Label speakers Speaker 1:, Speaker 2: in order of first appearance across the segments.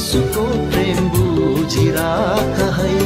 Speaker 1: येशूको प्रेम बुझिराख है।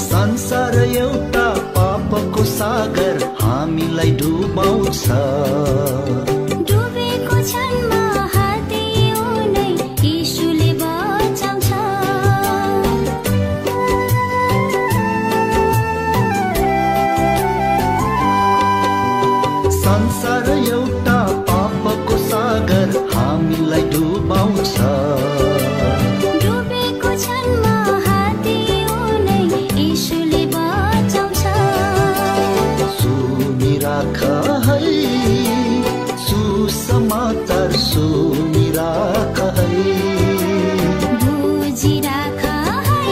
Speaker 1: संसार एउटा पापको सागर हामीलाई डुबाउँछ।
Speaker 2: डुबेको क्षणमा हातेओ नै येशूले बचाउँछ।
Speaker 1: संसार एउटा पापको सागर हामीलाई डुबाउँछ। सुसमाचार सुनिराख है।
Speaker 2: बुझिराख है,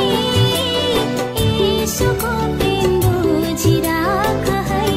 Speaker 2: येशूको प्रेम बुझिराख है।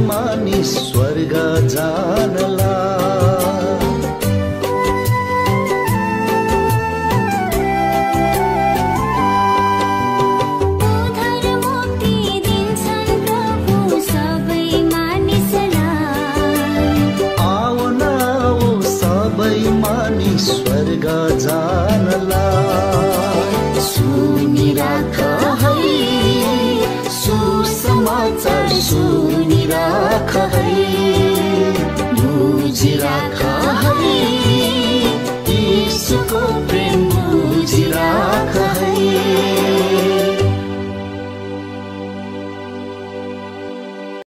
Speaker 2: मानिस स्वर्ग जानला। उद्धार मुक्ति दिन्छन् प्रभु सबै मानिसलाई।
Speaker 1: आओ न आओ सबै मानिस स्वर्ग जानला। सुनिराख है, सुसमाचार सुनिराख है। बुझिराख